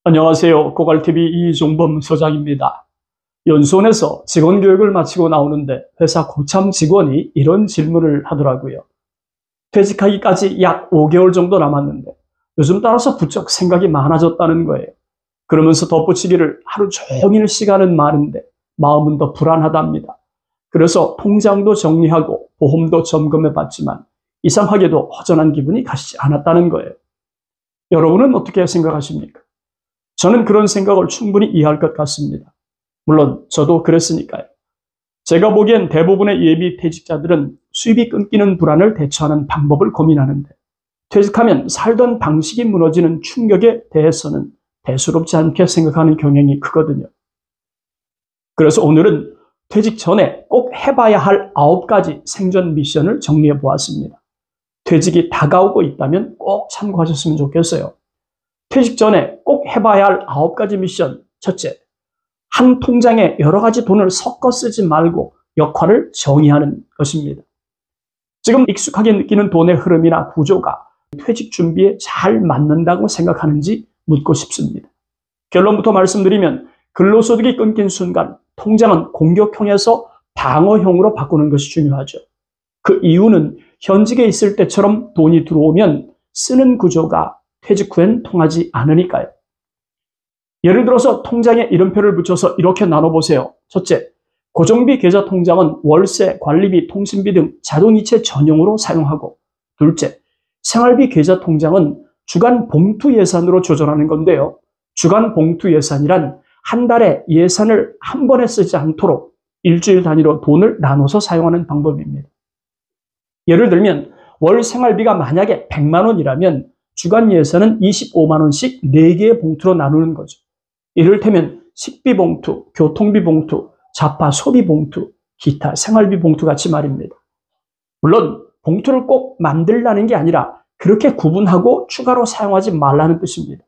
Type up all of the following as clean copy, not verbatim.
안녕하세요. 고갈TV 이종범 소장입니다. 연수원에서 직원 교육을 마치고 나오는데 회사 고참 직원이 이런 질문을 하더라고요. 퇴직하기까지 약 5개월 정도 남았는데 요즘 따라서 부쩍 생각이 많아졌다는 거예요. 그러면서 덧붙이기를 하루 종일 시간은 많은데 마음은 더 불안하답니다. 그래서 통장도 정리하고 보험도 점검해 봤지만 이상하게도 허전한 기분이 가시지 않았다는 거예요. 여러분은 어떻게 생각하십니까? 저는 그런 생각을 충분히 이해할 것 같습니다. 물론 저도 그랬으니까요. 제가 보기엔 대부분의 예비 퇴직자들은 수입이 끊기는 불안을 대처하는 방법을 고민하는데 퇴직하면 살던 방식이 무너지는 충격에 대해서는 대수롭지 않게 생각하는 경향이 크거든요. 그래서 오늘은 퇴직 전에 꼭 해봐야 할 9가지 생존 미션을 정리해 보았습니다. 퇴직이 다가오고 있다면 꼭 참고하셨으면 좋겠어요. 퇴직 전에 꼭 해봐야 할 9가지 미션. 첫째, 한 통장에 여러 가지 돈을 섞어 쓰지 말고 역할을 정의하는 것입니다. 지금 익숙하게 느끼는 돈의 흐름이나 구조가 퇴직 준비에 잘 맞는다고 생각하는지 묻고 싶습니다. 결론부터 말씀드리면 근로소득이 끊긴 순간 통장은 공격형에서 방어형으로 바꾸는 것이 중요하죠. 그 이유는 현직에 있을 때처럼 돈이 들어오면 쓰는 구조가 퇴직 후엔 통하지 않으니까요. 예를 들어서 통장에 이름표를 붙여서 이렇게 나눠보세요. 첫째, 고정비 계좌 통장은 월세, 관리비, 통신비 등 자동이체 전용으로 사용하고, 둘째, 생활비 계좌 통장은 주간 봉투 예산으로 조절하는 건데요. 주간 봉투 예산이란 한 달에 예산을 한 번에 쓰지 않도록 일주일 단위로 돈을 나눠서 사용하는 방법입니다. 예를 들면 월 생활비가 만약에 100만 원이라면 주간 예산은 25만 원씩 4개의 봉투로 나누는 거죠. 이를테면 식비 봉투, 교통비 봉투, 자파 소비 봉투, 기타 생활비 봉투 같이 말입니다. 물론 봉투를 꼭 만들라는 게 아니라 그렇게 구분하고 추가로 사용하지 말라는 뜻입니다.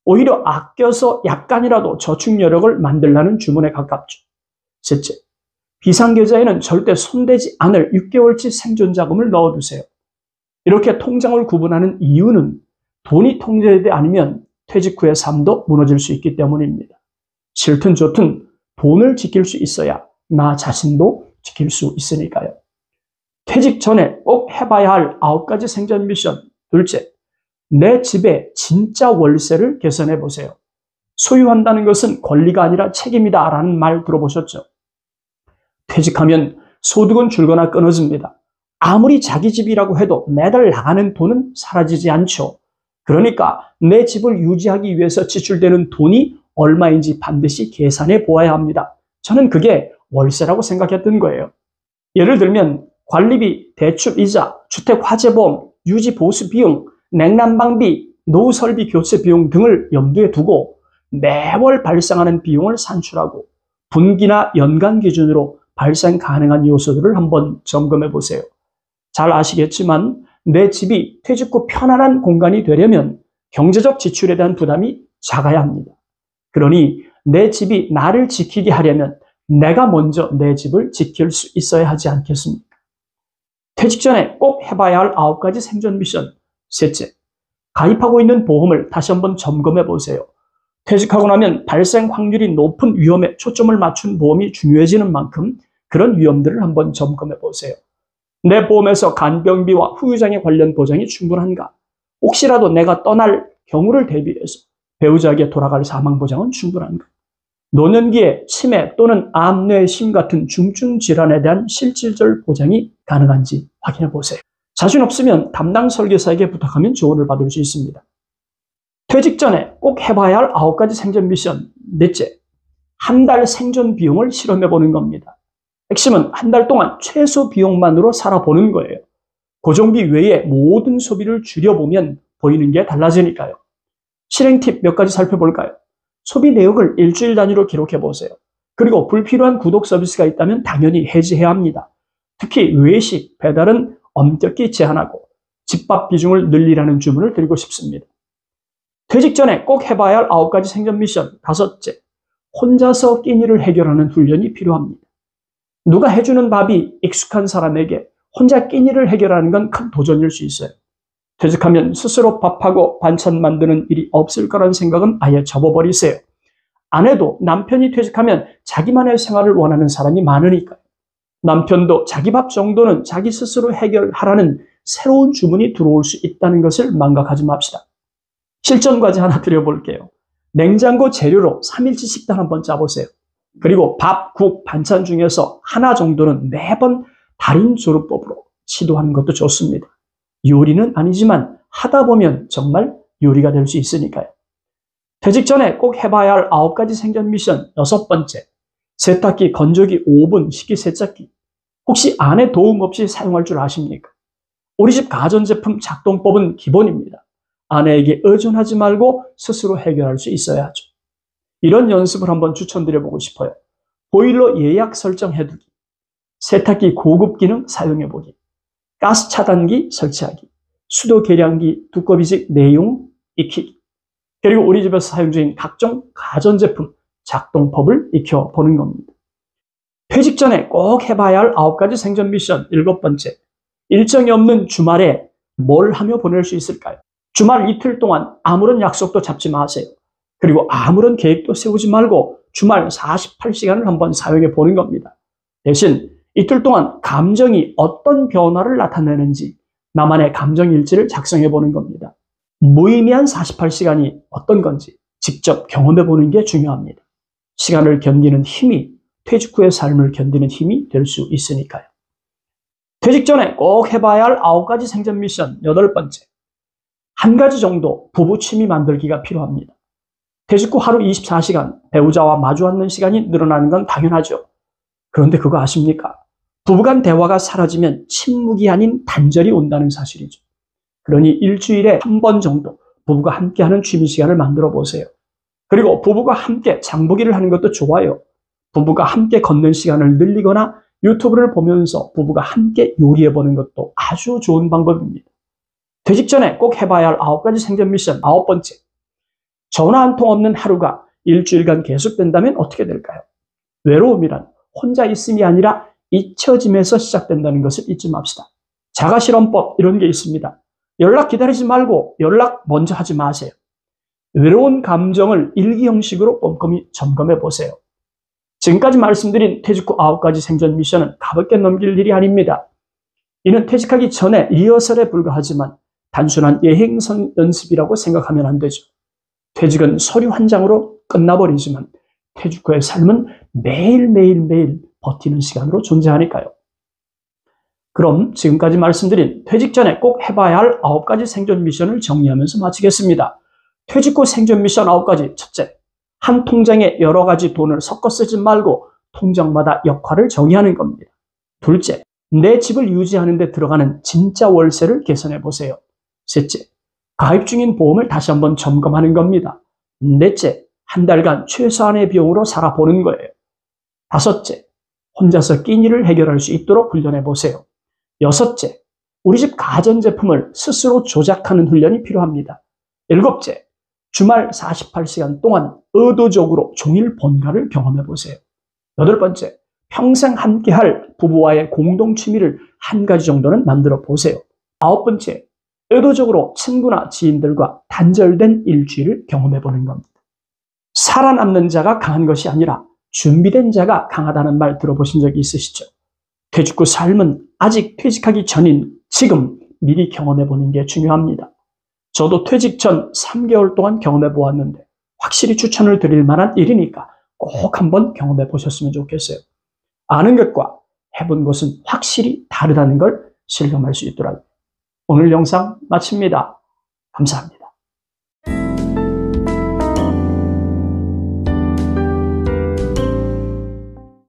오히려 아껴서 약간이라도 저축 여력을 만들라는 주문에 가깝죠. 셋째, 비상계좌에는 절대 손대지 않을 6개월치 생존 자금을 넣어두세요. 이렇게 통장을 구분하는 이유는 돈이 통제되지 않으면 퇴직 후의 삶도 무너질 수 있기 때문입니다. 싫든 좋든 돈을 지킬 수 있어야 나 자신도 지킬 수 있으니까요. 퇴직 전에 꼭 해봐야 할 9가지 생존 미션. 둘째, 내 집의 진짜 월세를 계산해 보세요. 소유한다는 것은 권리가 아니라 책임이다 라는 말 들어보셨죠? 퇴직하면 소득은 줄거나 끊어집니다. 아무리 자기 집이라고 해도 매달 나가는 돈은 사라지지 않죠. 그러니까 내 집을 유지하기 위해서 지출되는 돈이 얼마인지 반드시 계산해 보아야 합니다. 저는 그게 월세라고 생각했던 거예요. 예를 들면 관리비, 대출이자, 주택화재보험, 유지보수 비용, 냉난방비, 노후 설비 교체 비용 등을 염두에 두고 매월 발생하는 비용을 산출하고 분기나 연간 기준으로 발생 가능한 요소들을 한번 점검해 보세요. 잘 아시겠지만 내 집이 퇴직 후 편안한 공간이 되려면 경제적 지출에 대한 부담이 작아야 합니다. 그러니 내 집이 나를 지키게 하려면 내가 먼저 내 집을 지킬 수 있어야 하지 않겠습니까? 퇴직 전에 꼭 해봐야 할 9가지 생존 미션. 셋째, 가입하고 있는 보험을 다시 한번 점검해 보세요. 퇴직하고 나면 발생 확률이 높은 위험에 초점을 맞춘 보험이 중요해지는 만큼 그런 위험들을 한번 점검해 보세요. 내 보험에서 간병비와 후유장애 관련 보장이 충분한가? 혹시라도 내가 떠날 경우를 대비해서 배우자에게 돌아갈 사망 보장은 충분한가? 노년기에 치매 또는 암, 뇌, 심 같은 중증 질환에 대한 실질적 보장이 가능한지 확인해 보세요. 자신 없으면 담당 설계사에게 부탁하면 조언을 받을 수 있습니다. 퇴직 전에 꼭 해봐야 할 9가지 생존 미션. 넷째, 한 달 생존 비용을 실험해 보는 겁니다. 핵심은 한 달 동안 최소 비용만으로 살아보는 거예요. 고정비 외에 모든 소비를 줄여보면 보이는 게 달라지니까요. 실행 팁 몇 가지 살펴볼까요? 소비 내역을 일주일 단위로 기록해 보세요. 그리고 불필요한 구독 서비스가 있다면 당연히 해지해야 합니다. 특히 외식, 배달은 엄격히 제한하고 집밥 비중을 늘리라는 주문을 드리고 싶습니다. 퇴직 전에 꼭 해봐야 할 9가지 생존 미션. 다섯째, 혼자서 끼니를 해결하는 훈련이 필요합니다. 누가 해주는 밥이 익숙한 사람에게 혼자 끼니를 해결하는 건 큰 도전일 수 있어요. 퇴직하면 스스로 밥하고 반찬 만드는 일이 없을 거란 생각은 아예 접어버리세요. 아내도 남편이 퇴직하면 자기만의 생활을 원하는 사람이 많으니까요. 남편도 자기 밥 정도는 자기 스스로 해결하라는 새로운 주문이 들어올 수 있다는 것을 망각하지 맙시다. 실전 과제 하나 드려볼게요. 냉장고 재료로 3일치 식단 한번 짜보세요. 그리고 밥, 국, 반찬 중에서 하나 정도는 매번 달인 조리법으로 시도하는 것도 좋습니다. 요리는 아니지만 하다 보면 정말 요리가 될 수 있으니까요. 퇴직 전에 꼭 해봐야 할 9가지 생존 미션 6번째. 세탁기, 건조기, 오븐, 식기세척기. 혹시 아내 도움 없이 사용할 줄 아십니까? 우리 집 가전제품 작동법은 기본입니다. 아내에게 의존하지 말고 스스로 해결할 수 있어야 하죠. 이런 연습을 한번 추천드려보고 싶어요. 보일러 예약 설정해두기, 세탁기 고급 기능 사용해보기, 가스 차단기 설치하기, 수도 계량기 두꺼비직 내용 익히기, 그리고 우리 집에서 사용 중인 각종 가전제품 작동법을 익혀보는 겁니다. 퇴직 전에 꼭 해봐야 할 9가지 생존 미션 7번째. 일정이 없는 주말에 뭘 하며 보낼 수 있을까요? 주말 이틀 동안 아무런 약속도 잡지 마세요. 그리고 아무런 계획도 세우지 말고 주말 48시간을 한번 사용해 보는 겁니다. 대신 이틀 동안 감정이 어떤 변화를 나타내는지 나만의 감정일지를 작성해 보는 겁니다. 무의미한 48시간이 어떤 건지 직접 경험해 보는 게 중요합니다. 시간을 견디는 힘이 퇴직 후의 삶을 견디는 힘이 될 수 있으니까요. 퇴직 전에 꼭 해봐야 할 9가지 생존 미션 8번째. 한 가지 정도 부부 취미 만들기가 필요합니다. 퇴직 후 하루 24시간 배우자와 마주 앉는 시간이 늘어나는 건 당연하죠. 그런데 그거 아십니까? 부부간 대화가 사라지면 침묵이 아닌 단절이 온다는 사실이죠. 그러니 일주일에 한 번 정도 부부가 함께하는 취미 시간을 만들어 보세요. 그리고 부부가 함께 장보기를 하는 것도 좋아요. 부부가 함께 걷는 시간을 늘리거나 유튜브를 보면서 부부가 함께 요리해 보는 것도 아주 좋은 방법입니다. 퇴직 전에 꼭 해봐야 할 9가지 생존 미션 9번째. 전화 한 통 없는 하루가 일주일간 계속된다면 어떻게 될까요? 외로움이란 혼자 있음이 아니라 잊혀짐에서 시작된다는 것을 잊지 맙시다. 자가실험법 이런 게 있습니다. 연락 기다리지 말고 연락 먼저 하지 마세요. 외로운 감정을 일기 형식으로 꼼꼼히 점검해 보세요. 지금까지 말씀드린 퇴직 후 9가지 생존 미션은 가볍게 넘길 일이 아닙니다. 이는 퇴직하기 전에 리허설에 불과하지만 단순한 예행선 연습이라고 생각하면 안 되죠. 퇴직은 서류 한 장으로 끝나버리지만 퇴직 후의 삶은 매일매일 버티는 시간으로 존재하니까요. 그럼 지금까지 말씀드린 퇴직 전에 꼭 해봐야 할 9가지 생존 미션을 정리하면서 마치겠습니다. 퇴직 후 생존 미션 9가지. 첫째, 한 통장에 여러 가지 돈을 섞어 쓰지 말고 통장마다 역할을 정의하는 겁니다. 둘째, 내 집을 유지하는 데 들어가는 진짜 월세를 계산해 보세요. 셋째, 가입 중인 보험을 다시 한번 점검하는 겁니다. 넷째, 한 달간 최소한의 비용으로 살아보는 거예요. 다섯째, 혼자서 끼니를 해결할 수 있도록 훈련해 보세요. 여섯째, 우리 집 가전제품을 스스로 조작하는 훈련이 필요합니다. 일곱째, 주말 48시간 동안 의도적으로 종일 본가를 경험해 보세요. 여덟 번째, 평생 함께할 부부와의 공동 취미를 한 가지 정도는 만들어 보세요. 아홉 번째, 의도적으로 친구나 지인들과 단절된 일주일을 경험해 보는 겁니다. 살아남는 자가 강한 것이 아니라 준비된 자가 강하다는 말 들어보신 적이 있으시죠? 퇴직 후 삶은 아직 퇴직하기 전인 지금 미리 경험해 보는 게 중요합니다. 저도 퇴직 전 3개월 동안 경험해 보았는데 확실히 추천을 드릴 만한 일이니까 꼭 한번 경험해 보셨으면 좋겠어요. 아는 것과 해본 것은 확실히 다르다는 걸 실감할 수 있더라고요. 오늘 영상 마칩니다. 감사합니다.